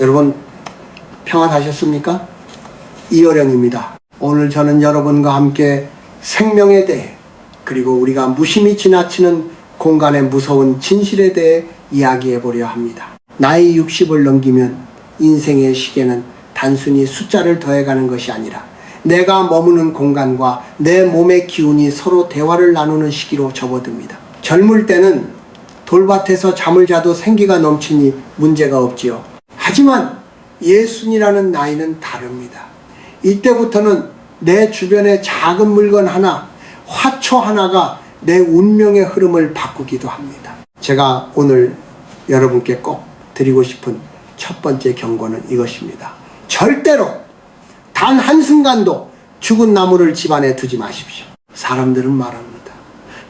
여러분 평안하셨습니까? 이어령입니다. 오늘 저는 여러분과 함께 생명에 대해 그리고 우리가 무심히 지나치는 공간의 무서운 진실에 대해 이야기해 보려 합니다. 나이 60을 넘기면 인생의 시계는 단순히 숫자를 더해가는 것이 아니라 내가 머무는 공간과 내 몸의 기운이 서로 대화를 나누는 시기로 접어듭니다. 젊을 때는 돌밭에서 잠을 자도 생기가 넘치니 문제가 없지요. 하지만 예순이라는 나이는 다릅니다. 이때부터는 내 주변의 작은 물건 하나, 화초 하나가 내 운명의 흐름을 바꾸기도 합니다. 제가 오늘 여러분께 꼭 드리고 싶은 첫 번째 경고는 이것입니다. 절대로 단 한순간도 죽은 나무를 집안에 두지 마십시오. 사람들은 말합니다.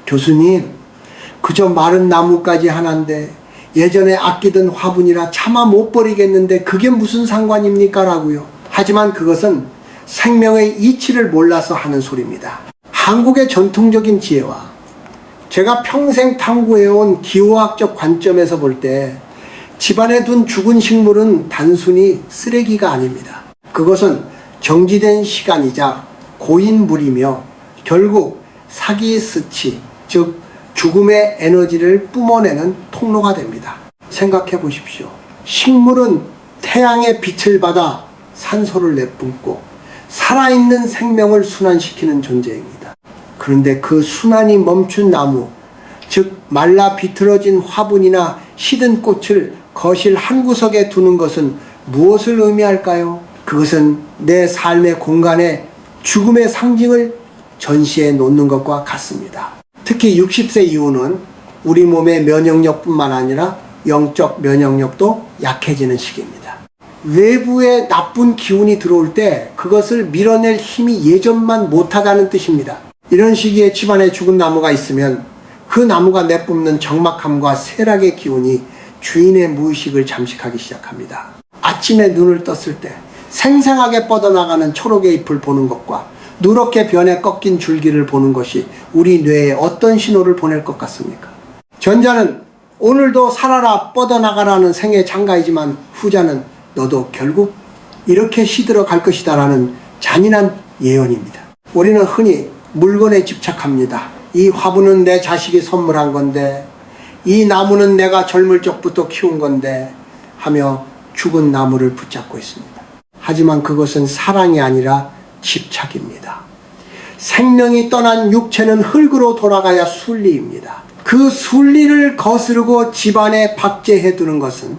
교수님, 그저 마른 나무까지 하나인데 예전에 아끼던 화분이라 차마 못 버리겠는데 그게 무슨 상관입니까? 라고요. 하지만 그것은 생명의 이치를 몰라서 하는 소리입니다. 한국의 전통적인 지혜와 제가 평생 탐구해온 기호학적 관점에서 볼 때 집안에 둔 죽은 식물은 단순히 쓰레기가 아닙니다. 그것은 정지된 시간이자 고인물이며 결국 사기스치, 즉 죽음의 에너지를 뿜어내는 통로가 됩니다. 생각해 보십시오. 식물은 태양의 빛을 받아 산소를 내뿜고 살아있는 생명을 순환시키는 존재입니다. 그런데 그 순환이 멈춘 나무, 즉 말라 비틀어진 화분이나 시든 꽃을 거실 한 구석에 두는 것은 무엇을 의미할까요? 그것은 내 삶의 공간에 죽음의 상징을 전시해 놓는 것과 같습니다. 특히 60세 이후는 우리 몸의 면역력뿐만 아니라 영적 면역력도 약해지는 시기입니다. 외부에 나쁜 기운이 들어올 때 그것을 밀어낼 힘이 예전만 못하다는 뜻입니다. 이런 시기에 집안에 죽은 나무가 있으면 그 나무가 내뿜는 적막함과 쇠락의 기운이 주인의 무의식을 잠식하기 시작합니다. 아침에 눈을 떴을 때 생생하게 뻗어나가는 초록의 잎을 보는 것과 누렇게 변해 꺾인 줄기를 보는 것이 우리 뇌에 어떤 신호를 보낼 것 같습니까? 전자는 오늘도 살아라 뻗어나가라는 생의 장가이지만 후자는 너도 결국 이렇게 시들어 갈 것이다 라는 잔인한 예언입니다. 우리는 흔히 물건에 집착합니다. 이 화분은 내 자식이 선물한 건데, 이 나무는 내가 젊을 적부터 키운 건데 하며 죽은 나무를 붙잡고 있습니다. 하지만 그것은 사랑이 아니라 집착입니다. 생명이 떠난 육체는 흙으로 돌아가야 순리입니다. 그 순리를 거스르고 집안에 박제해 두는 것은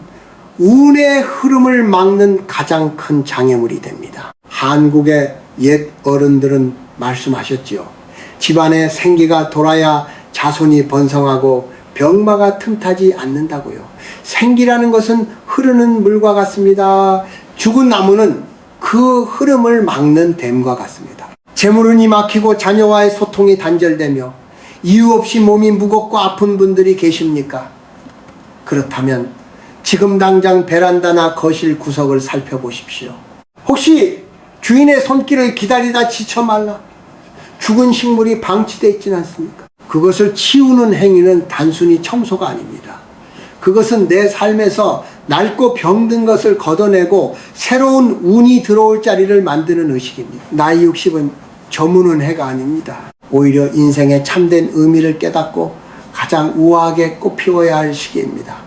운의 흐름을 막는 가장 큰 장애물이 됩니다. 한국의 옛 어른들은 말씀하셨지요. 집안에 생기가 돌아야 자손이 번성하고 병마가 틈타지 않는다고요. 생기라는 것은 흐르는 물과 같습니다. 죽은 나무는 그 흐름을 막는 댐과 같습니다. 재물운이 막히고 자녀와의 소통이 단절되며 이유 없이 몸이 무겁고 아픈 분들이 계십니까? 그렇다면 지금 당장 베란다나 거실 구석을 살펴보십시오. 혹시 주인의 손길을 기다리다 지쳐 말라 죽은 식물이 방치되어 있지는 않습니까? 그것을 치우는 행위는 단순히 청소가 아닙니다. 그것은 내 삶에서 낡고 병든 것을 걷어내고 새로운 운이 들어올 자리를 만드는 의식입니다. 나이 60은 저무는 해가 아닙니다. 오히려 인생의 참된 의미를 깨닫고 가장 우아하게 꽃피워야 할 시기입니다.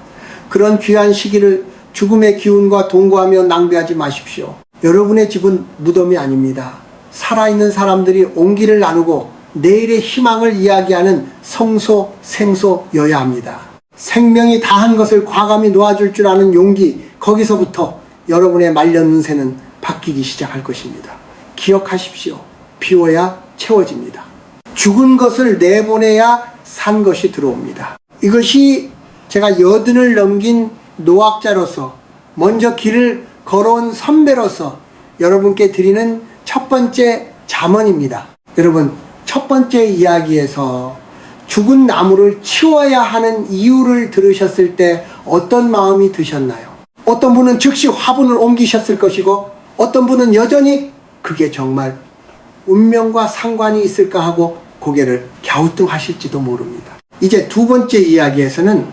그런 귀한 시기를 죽음의 기운과 동거하며 낭비하지 마십시오. 여러분의 집은 무덤이 아닙니다. 살아있는 사람들이 온기를 나누고 내일의 희망을 이야기하는 성소, 생소여야 합니다. 생명이 다한 것을 과감히 놓아줄 줄 아는 용기, 거기서부터 여러분의 말년 운세는 바뀌기 시작할 것입니다. 기억하십시오. 비워야 채워집니다. 죽은 것을 내보내야 산 것이 들어옵니다. 이것이 제가 여든을 넘긴 노학자로서 먼저 길을 걸어온 선배로서 여러분께 드리는 첫 번째 잠언입니다. 여러분, 첫 번째 이야기에서 죽은 나무를 치워야 하는 이유를 들으셨을 때 어떤 마음이 드셨나요? 어떤 분은 즉시 화분을 옮기셨을 것이고 어떤 분은 여전히 그게 정말 운명과 상관이 있을까 하고 고개를 갸우뚱하실지도 모릅니다. 이제 두 번째 이야기에서는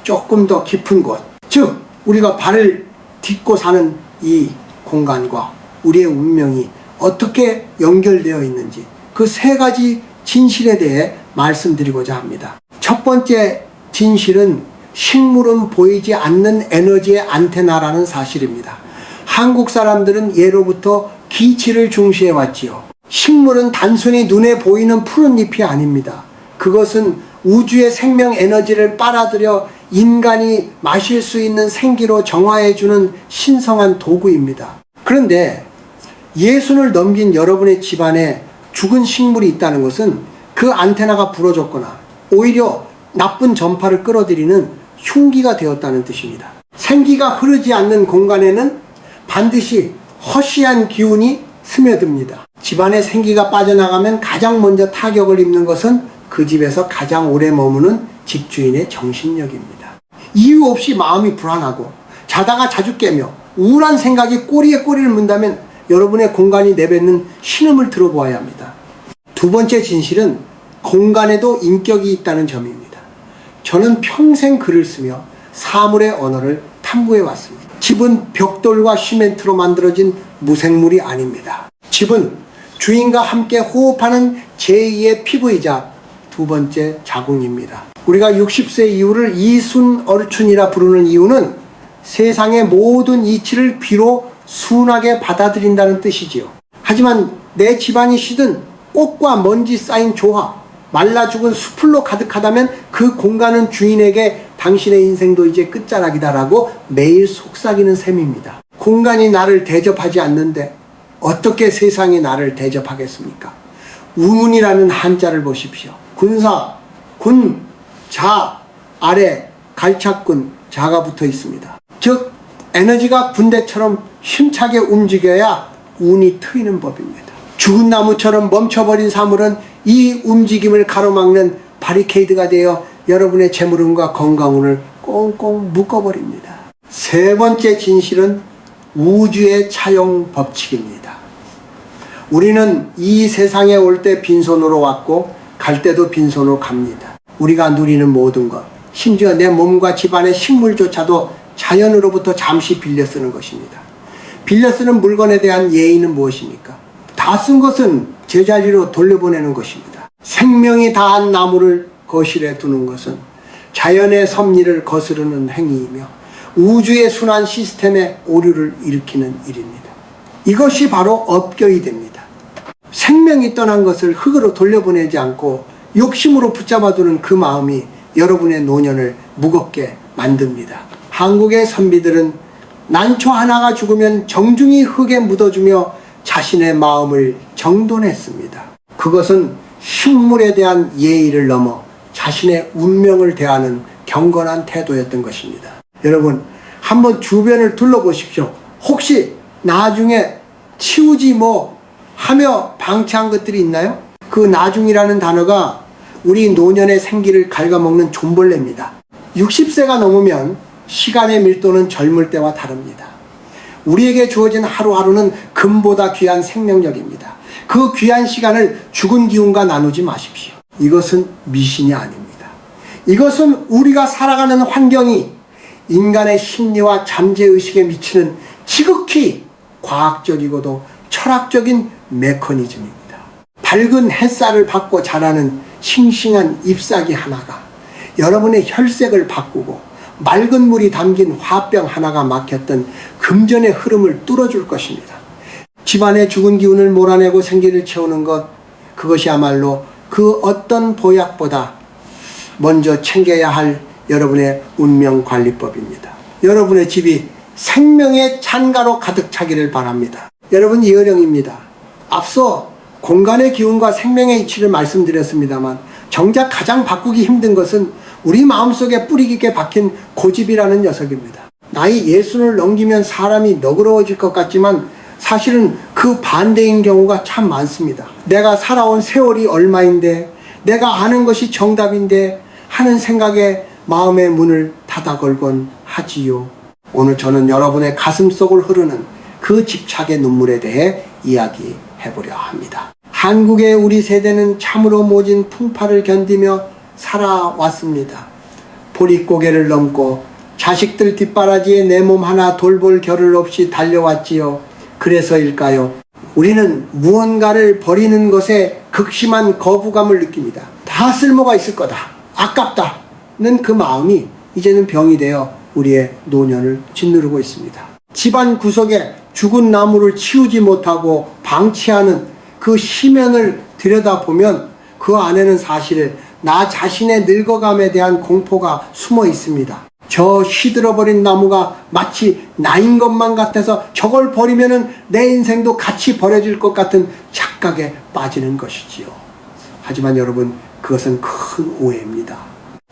조금 더 깊은 곳, 즉 우리가 발을 딛고 사는 이 공간과 우리의 운명이 어떻게 연결되어 있는지 그 세 가지 진실에 대해 말씀드리고자 합니다. 첫 번째 진실은 식물은 보이지 않는 에너지의 안테나라는 사실입니다. 한국 사람들은 예로부터 기치를 중시해 왔지요. 식물은 단순히 눈에 보이는 푸른 잎이 아닙니다. 그것은 우주의 생명 에너지를 빨아들여 인간이 마실 수 있는 생기로 정화해주는 신성한 도구입니다. 그런데 예순을 넘긴 여러분의 집안에 죽은 식물이 있다는 것은 그 안테나가 부러졌거나 오히려 나쁜 전파를 끌어들이는 흉기가 되었다는 뜻입니다. 생기가 흐르지 않는 공간에는 반드시 허시한 기운이 스며듭니다. 집안에 생기가 빠져나가면 가장 먼저 타격을 입는 것은 그 집에서 가장 오래 머무는 집주인의 정신력입니다. 이유 없이 마음이 불안하고 자다가 자주 깨며 우울한 생각이 꼬리에 꼬리를 문다면 여러분의 공간이 내뱉는 신음을 들어보아야 합니다. 두 번째 진실은 공간에도 인격이 있다는 점입니다. 저는 평생 글을 쓰며 사물의 언어를 탐구해 왔습니다. 집은 벽돌과 시멘트로 만들어진 무생물이 아닙니다. 집은 주인과 함께 호흡하는 제2의 피부이자 두 번째 자궁입니다. 우리가 60세 이후를 이순어춘이라 부르는 이유는 세상의 모든 이치를 비로 순하게 받아들인다는 뜻이지요. 하지만 내 집안이 시든 꽃과 먼지 쌓인 조화, 말라 죽은 수풀로 가득하다면 그 공간은 주인에게 당신의 인생도 이제 끝자락이다라고 매일 속삭이는 셈입니다. 공간이 나를 대접하지 않는데 어떻게 세상이 나를 대접하겠습니까? 운이라는 한자를 보십시오. 군사, 군, 자, 아래, 갈착군, 자가 붙어 있습니다. 즉 에너지가 군대처럼 힘차게 움직여야 운이 트이는 법입니다. 죽은 나무처럼 멈춰버린 사물은 이 움직임을 가로막는 바리케이드가 되어 여러분의 재물운과 건강운을 꽁꽁 묶어버립니다. 세 번째 진실은 우주의 차용 법칙입니다. 우리는 이 세상에 올 때 빈손으로 왔고 갈 때도 빈손으로 갑니다. 우리가 누리는 모든 것, 심지어 내 몸과 집안의 식물조차도 자연으로부터 잠시 빌려 쓰는 것입니다. 빌려 쓰는 물건에 대한 예의는 무엇입니까? 다 쓴 것은 제자리로 돌려보내는 것입니다. 생명이 다한 나무를 거실에 두는 것은 자연의 섭리를 거스르는 행위이며 우주의 순환 시스템의 오류를 일으키는 일입니다. 이것이 바로 업교이 됩니다. 생명이 떠난 것을 흙으로 돌려보내지 않고 욕심으로 붙잡아두는 그 마음이 여러분의 노년을 무겁게 만듭니다. 한국의 선비들은 난초 하나가 죽으면 정중히 흙에 묻어주며 자신의 마음을 정돈했습니다. 그것은 식물에 대한 예의를 넘어 자신의 운명을 대하는 경건한 태도였던 것입니다. 여러분, 한번 주변을 둘러보십시오. 혹시 나중에 치우지 뭐 하며 방치한 것들이 있나요? 그 나중이라는 단어가 우리 노년의 생기를 갉아먹는 존벌레입니다. 60세가 넘으면 시간의 밀도는 젊을 때와 다릅니다. 우리에게 주어진 하루하루는 금보다 귀한 생명력입니다. 그 귀한 시간을 죽은 기운과 나누지 마십시오. 이것은 미신이 아닙니다. 이것은 우리가 살아가는 환경이 인간의 심리와 잠재의식에 미치는 지극히 과학적이고도 철학적인 메커니즘입니다. 밝은 햇살을 받고 자라는 싱싱한 잎사귀 하나가 여러분의 혈색을 바꾸고 맑은 물이 담긴 화병 하나가 막혔던 금전의 흐름을 뚫어줄 것입니다. 집안의 죽은 기운을 몰아내고 생기를 채우는 것, 그것이야말로 그 어떤 보약보다 먼저 챙겨야 할 여러분의 운명관리법입니다. 여러분의 집이 생명의 찬가로 가득 차기를 바랍니다. 여러분, 이어령입니다. 앞서 공간의 기운과 생명의 이치를 말씀드렸습니다만 정작 가장 바꾸기 힘든 것은 우리 마음속에 뿌리 깊게 박힌 고집이라는 녀석입니다. 나이 예순을 넘기면 사람이 너그러워질 것 같지만 사실은 그 반대인 경우가 참 많습니다. 내가 살아온 세월이 얼마인데, 내가 아는 것이 정답인데 하는 생각에 마음의 문을 닫아 걸곤 하지요. 오늘 저는 여러분의 가슴속을 흐르는 그 집착의 눈물에 대해 이야기해보려 합니다. 한국의 우리 세대는 참으로 모진 풍파를 견디며 살아왔습니다. 보릿고개를 넘고 자식들 뒷바라지에 내 몸 하나 돌볼 겨를 없이 달려왔지요. 그래서일까요? 우리는 무언가를 버리는 것에 극심한 거부감을 느낍니다. 다 쓸모가 있을 거다. 아깝다는 그 마음이 이제는 병이 되어 우리의 노년을 짓누르고 있습니다. 집안 구석에 죽은 나무를 치우지 못하고 방치하는 그 심연을 들여다보면 그 안에는 사실 나 자신의 늙어감에 대한 공포가 숨어 있습니다. 저 시들어버린 나무가 마치 나인 것만 같아서 저걸 버리면은 내 인생도 같이 버려질 것 같은 착각에 빠지는 것이지요. 하지만 여러분, 그것은 큰 오해입니다.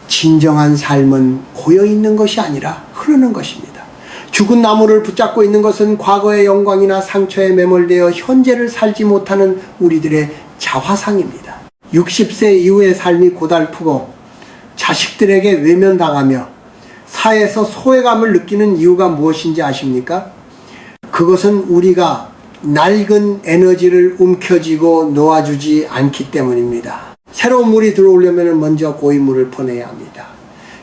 진정한 삶은 고여있는 것이 아니라 흐르는 것입니다. 죽은 나무를 붙잡고 있는 것은 과거의 영광이나 상처에 매몰되어 현재를 살지 못하는 우리들의 자화상입니다. 60세 이후의 삶이 고달프고 자식들에게 외면당하며 사회에서 소외감을 느끼는 이유가 무엇인지 아십니까? 그것은 우리가 낡은 에너지를 움켜쥐고 놓아주지 않기 때문입니다. 새로운 물이 들어오려면 먼저 고인 물을 퍼내야 합니다.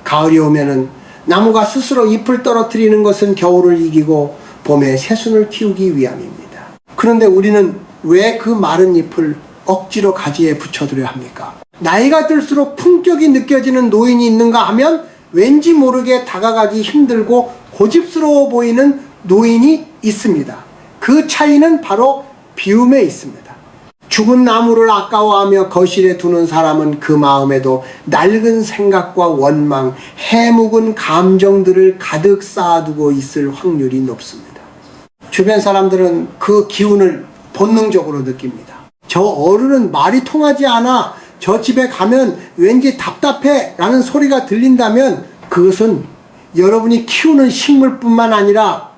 가을이 오면은 나무가 스스로 잎을 떨어뜨리는 것은 겨울을 이기고 봄에 새순을 틔우기 위함입니다. 그런데 우리는 왜 그 마른 잎을 억지로 가지에 붙여두려 합니까? 나이가 들수록 품격이 느껴지는 노인이 있는가 하면 왠지 모르게 다가가기 힘들고 고집스러워 보이는 노인이 있습니다. 그 차이는 바로 비움에 있습니다. 죽은 나무를 아까워하며 거실에 두는 사람은 그 마음에도 낡은 생각과 원망, 해묵은 감정들을 가득 쌓아두고 있을 확률이 높습니다. 주변 사람들은 그 기운을 본능적으로 느낍니다. 저 어른은 말이 통하지 않아, 저 집에 가면 왠지 답답해 라는 소리가 들린다면 그것은 여러분이 키우는 식물뿐만 아니라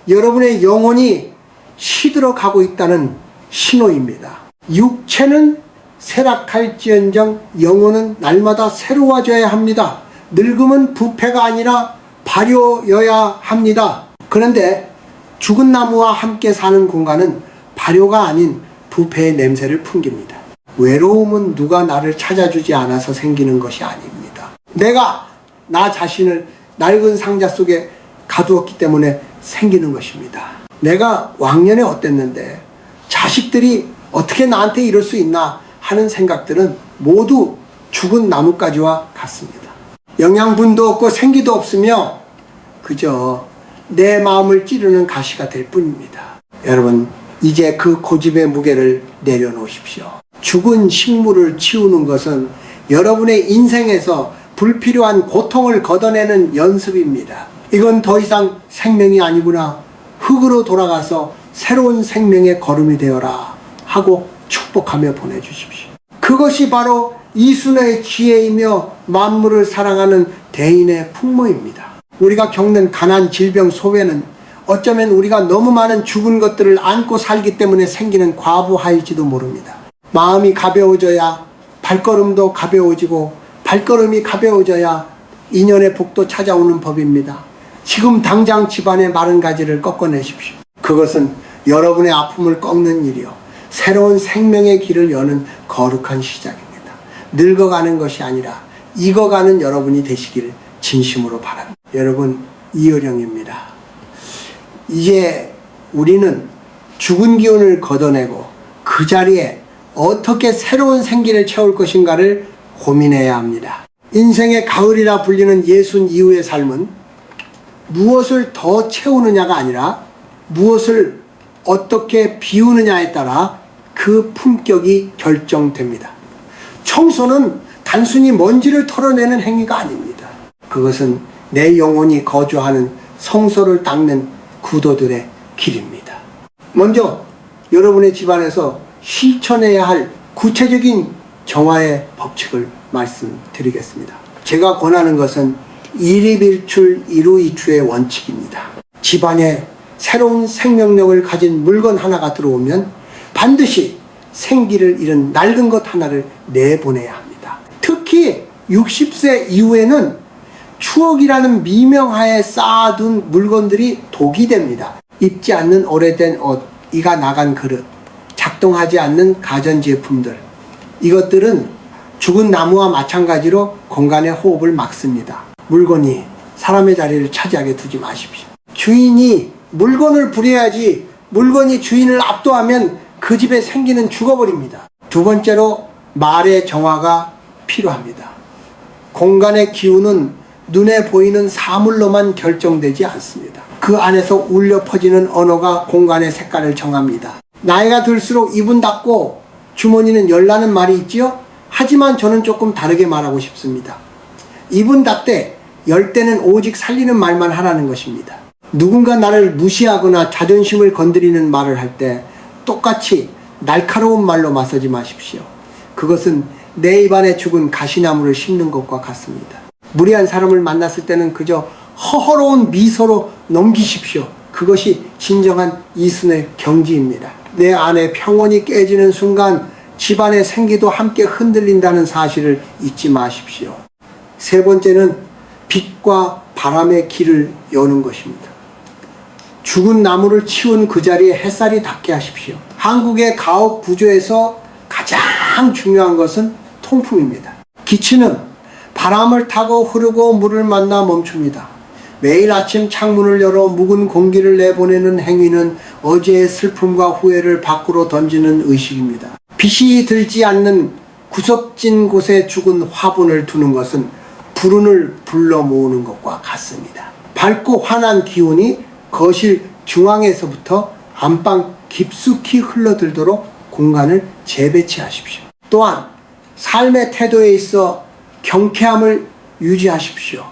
여러분의 영혼이 시들어가고 있다는 신호입니다. 육체는 쇠락할지언정 영혼은 날마다 새로워져야 합니다. 늙음은 부패가 아니라 발효여야 합니다. 그런데 죽은 나무와 함께 사는 공간은 발효가 아닌 부패의 냄새를 풍깁니다. 외로움은 누가 나를 찾아주지 않아서 생기는 것이 아닙니다. 내가 나 자신을 낡은 상자 속에 가두었기 때문에 생기는 것입니다. 내가 왕년에 어땠는데 자식들이 어떻게 나한테 이럴 수 있나 하는 생각들은 모두 죽은 나뭇가지와 같습니다. 영양분도 없고 생기도 없으며 그저 내 마음을 찌르는 가시가 될 뿐입니다. 여러분, 이제 그 고집의 무게를 내려놓으십시오. 죽은 식물을 치우는 것은 여러분의 인생에서 불필요한 고통을 걷어내는 연습입니다. 이건 더 이상 생명이 아니구나. 흙으로 돌아가서 새로운 생명의 걸음이 되어라 하고 축복하며 보내주십시오. 그것이 바로 이순의 지혜이며 만물을 사랑하는 대인의 풍모입니다. 우리가 겪는 가난, 질병, 소외는 어쩌면 우리가 너무 많은 죽은 것들을 안고 살기 때문에 생기는 과부하일지도 모릅니다. 마음이 가벼워져야 발걸음도 가벼워지고 발걸음이 가벼워져야 인연의 복도 찾아오는 법입니다. 지금 당장 집안의 마른 가지를 꺾어내십시오. 그것은 여러분의 아픔을 꺾는 일이요, 새로운 생명의 길을 여는 거룩한 시작입니다. 늙어가는 것이 아니라 익어가는 여러분이 되시기를 진심으로 바랍니다. 여러분, 이효령입니다. 이제 우리는 죽은 기운을 걷어내고 그 자리에 어떻게 새로운 생기를 채울 것인가를 고민해야 합니다. 인생의 가을이라 불리는 60 이후의 삶은 무엇을 더 채우느냐가 아니라 무엇을 어떻게 비우느냐에 따라 그 품격이 결정됩니다. 청소는 단순히 먼지를 털어내는 행위가 아닙니다. 그것은 내 영혼이 거주하는 성소를 닦는 구도들의 길입니다. 먼저 여러분의 집안에서 실천해야 할 구체적인 정화의 법칙을 말씀드리겠습니다. 제가 권하는 것은 일입일출 일우이추의 원칙입니다. 집안에 새로운 생명력을 가진 물건 하나가 들어오면 반드시 생기를 잃은 낡은 것 하나를 내보내야 합니다. 특히 60세 이후에는 추억이라는 미명하에 쌓아둔 물건들이 독이 됩니다. 입지 않는 오래된 옷, 이가 나간 그릇, 작동하지 않는 가전제품들, 이것들은 죽은 나무와 마찬가지로 공간의 호흡을 막습니다. 물건이 사람의 자리를 차지하게 두지 마십시오. 주인이 물건을 부려야지 물건이 주인을 압도하면 그 집에 생기는 죽어버립니다. 두 번째로 말의 정화가 필요합니다. 공간의 기운은 눈에 보이는 사물로만 결정되지 않습니다. 그 안에서 울려 퍼지는 언어가 공간의 색깔을 정합니다. 나이가 들수록 입은 닫고 주머니는 열라는 말이 있지요? 하지만 저는 조금 다르게 말하고 싶습니다. 입은 닫되 열 때는 오직 살리는 말만 하라는 것입니다. 누군가 나를 무시하거나 자존심을 건드리는 말을 할 때 똑같이 날카로운 말로 맞서지 마십시오. 그것은 내 입안에 죽은 가시나무를 심는 것과 같습니다. 무례한 사람을 만났을 때는 그저 허허로운 미소로 넘기십시오. 그것이 진정한 이순의 경지입니다. 내 안에 평온이 깨지는 순간 집안의 생기도 함께 흔들린다는 사실을 잊지 마십시오. 세 번째는 빛과 바람의 길을 여는 것입니다. 죽은 나무를 치운 그 자리에 햇살이 닿게 하십시오. 한국의 가옥 구조에서 가장 중요한 것은 통풍입니다. 기치는 바람을 타고 흐르고 물을 만나 멈춥니다. 매일 아침 창문을 열어 묵은 공기를 내보내는 행위는 어제의 슬픔과 후회를 밖으로 던지는 의식입니다. 빛이 들지 않는 구석진 곳에 죽은 화분을 두는 것은 불운을 불러 모으는 것과 같습니다. 밝고 환한 기운이 거실 중앙에서부터 안방 깊숙이 흘러들도록 공간을 재배치하십시오. 또한 삶의 태도에 있어 경쾌함을 유지하십시오.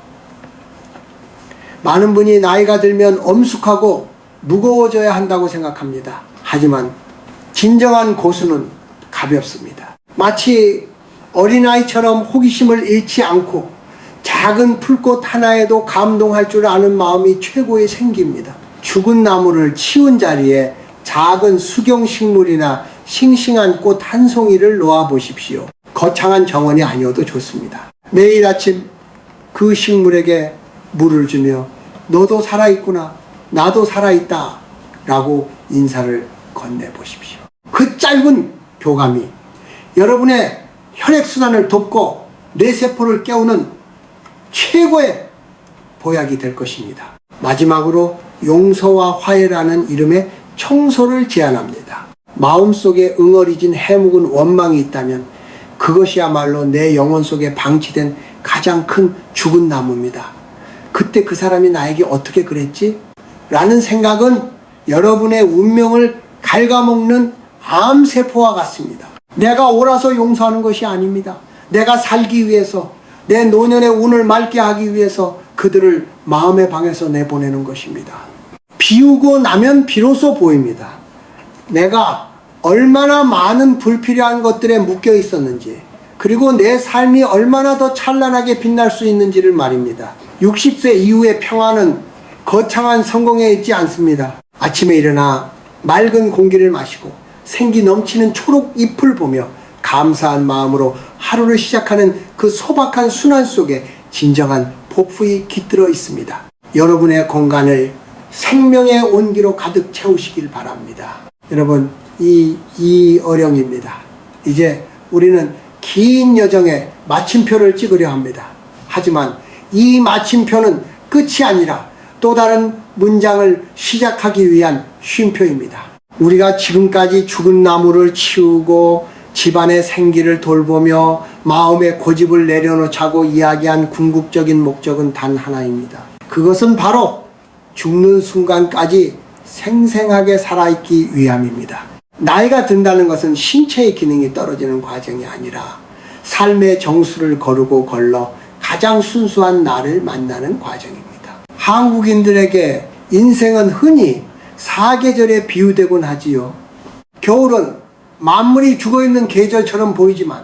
많은 분이 나이가 들면 엄숙하고 무거워져야 한다고 생각합니다. 하지만 진정한 고수는 가볍습니다. 마치 어린아이처럼 호기심을 잃지 않고 작은 풀꽃 하나에도 감동할 줄 아는 마음이 최고의 생기입니다. 죽은 나무를 치운 자리에 작은 수경식물이나 싱싱한 꽃 한 송이를 놓아 보십시오. 거창한 정원이 아니어도 좋습니다. 매일 아침 그 식물에게 물을 주며 너도 살아있구나, 나도 살아있다 라고 인사를 건네보십시오. 그 짧은 교감이 여러분의 혈액순환을 돕고 뇌세포를 깨우는 최고의 보약이 될 것입니다. 마지막으로 용서와 화해라는 이름의 청소를 제안합니다. 마음속에 응어리진 해묵은 원망이 있다면 그것이야말로 내 영혼 속에 방치된 가장 큰 죽은 나무입니다. 그때 그 사람이 나에게 어떻게 그랬지? 라는 생각은 여러분의 운명을 갉아먹는 암세포와 같습니다. 내가 옳아서 용서하는 것이 아닙니다. 내가 살기 위해서, 내 노년의 운을 맑게 하기 위해서 그들을 마음의 방에서 내보내는 것입니다. 비우고 나면 비로소 보입니다. 내가 얼마나 많은 불필요한 것들에 묶여 있었는지, 그리고 내 삶이 얼마나 더 찬란하게 빛날 수 있는지를 말입니다. 60세 이후의 평화는 거창한 성공에 있지 않습니다. 아침에 일어나 맑은 공기를 마시고 생기 넘치는 초록 잎을 보며 감사한 마음으로 하루를 시작하는 그 소박한 순환 속에 진정한 복부이 깃들어 있습니다. 여러분의 공간을 생명의 온기로 가득 채우시길 바랍니다. 여러분, 이 어령입니다. 이제 우리는 긴 여정에 마침표를 찍으려 합니다. 하지만 이 마침표는 끝이 아니라 또 다른 문장을 시작하기 위한 쉼표입니다. 우리가 지금까지 죽은 나무를 치우고 집안의 생기를 돌보며 마음의 고집을 내려놓자고 이야기한 궁극적인 목적은 단 하나입니다. 그것은 바로 죽는 순간까지 생생하게 살아있기 위함입니다. 나이가 든다는 것은 신체의 기능이 떨어지는 과정이 아니라 삶의 정수를 거르고 걸러 가장 순수한 나를 만나는 과정입니다. 한국인들에게 인생은 흔히 사계절에 비유되곤 하지요. 겨울은 만물이 죽어있는 계절처럼 보이지만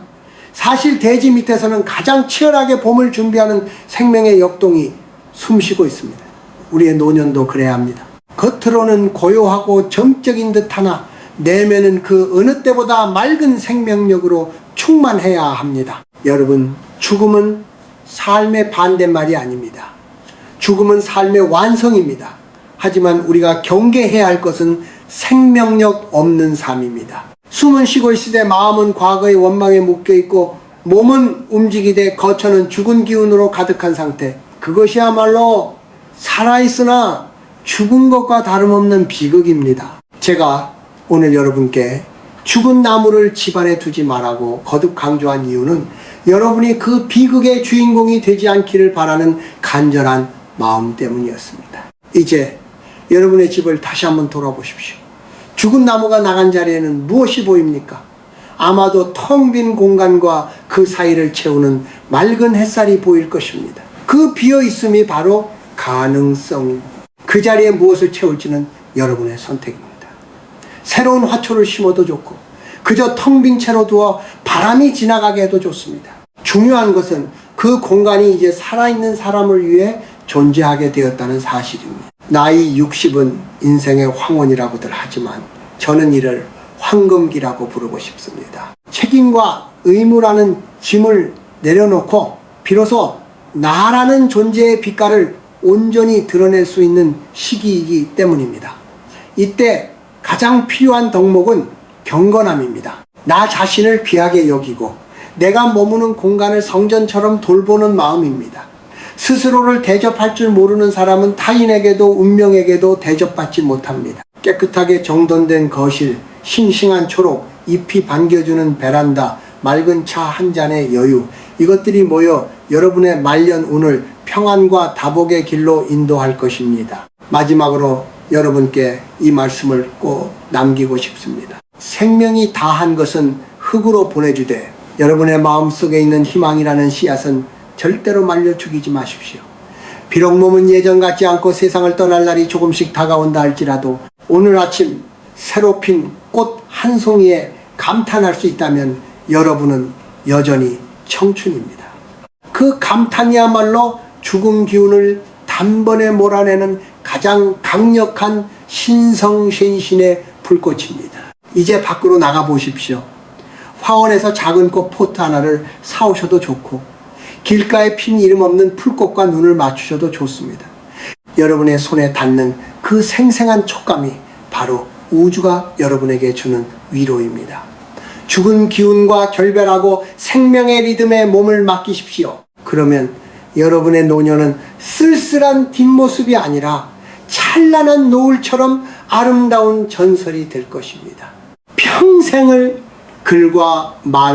사실 대지 밑에서는 가장 치열하게 봄을 준비하는 생명의 역동이 숨쉬고 있습니다. 우리의 노년도 그래야 합니다. 겉으로는 고요하고 정적인 듯하나 내면은 그 어느 때보다 맑은 생명력으로 충만해야 합니다. 여러분, 죽음은 삶의 반대말이 아닙니다. 죽음은 삶의 완성입니다. 하지만 우리가 경계해야 할 것은 생명력 없는 삶입니다. 숨은 쉬고 있으되 마음은 과거의 원망에 묶여있고 몸은 움직이되 거처는 죽은 기운으로 가득한 상태. 그것이야말로 살아있으나 죽은 것과 다름없는 비극입니다. 제가 오늘 여러분께 죽은 나무를 집안에 두지 말라고 거듭 강조한 이유는 여러분이 그 비극의 주인공이 되지 않기를 바라는 간절한 마음 때문이었습니다. 이제 여러분의 집을 다시 한번 돌아보십시오. 죽은 나무가 나간 자리에는 무엇이 보입니까? 아마도 텅 빈 공간과 그 사이를 채우는 맑은 햇살이 보일 것입니다. 그 비어있음이 바로 가능성입니다. 그 자리에 무엇을 채울지는 여러분의 선택입니다. 새로운 화초를 심어도 좋고 그저 텅 빈 채로 두어 바람이 지나가게 해도 좋습니다. 중요한 것은 그 공간이 이제 살아있는 사람을 위해 존재하게 되었다는 사실입니다. 나이 60은 인생의 황혼이라고들 하지만 저는 이를 황금기라고 부르고 싶습니다. 책임과 의무라는 짐을 내려놓고 비로소 나라는 존재의 빛깔을 온전히 드러낼 수 있는 시기이기 때문입니다. 이때 가장 필요한 덕목은 경건함입니다. 나 자신을 귀하게 여기고 내가 머무는 공간을 성전처럼 돌보는 마음입니다. 스스로를 대접할 줄 모르는 사람은 타인에게도 운명에게도 대접받지 못합니다. 깨끗하게 정돈된 거실, 싱싱한 초록, 잎이 반겨주는 베란다, 맑은 차 한 잔의 여유, 이것들이 모여 여러분의 말년 운을 평안과 다복의 길로 인도할 것입니다. 마지막으로 여러분께 이 말씀을 꼭 남기고 싶습니다. 생명이 다한 것은 흙으로 보내주되 여러분의 마음속에 있는 희망이라는 씨앗은 절대로 말려 죽이지 마십시오. 비록 몸은 예전 같지 않고 세상을 떠날 날이 조금씩 다가온다 할지라도 오늘 아침 새로 핀 꽃 한 송이에 감탄할 수 있다면 여러분은 여전히 청춘입니다. 그 감탄이야말로 죽음 기운을 단번에 몰아내는 가장 강력한 신성신신의 불꽃입니다. 이제 밖으로 나가 보십시오. 화원에서 작은 꽃 포트 하나를 사오셔도 좋고 길가에 핀 이름 없는 풀꽃과 눈을 맞추셔도 좋습니다. 여러분의 손에 닿는 그 생생한 촉감이 바로 우주가 여러분에게 주는 위로입니다. 죽은 기운과 결별하고 생명의 리듬에 몸을 맡기십시오. 그러면 여러분의 노년은 쓸쓸한 뒷모습이 아니라 찬란한 노을처럼 아름다운 전설이 될 것입니다. 평생을 글과 말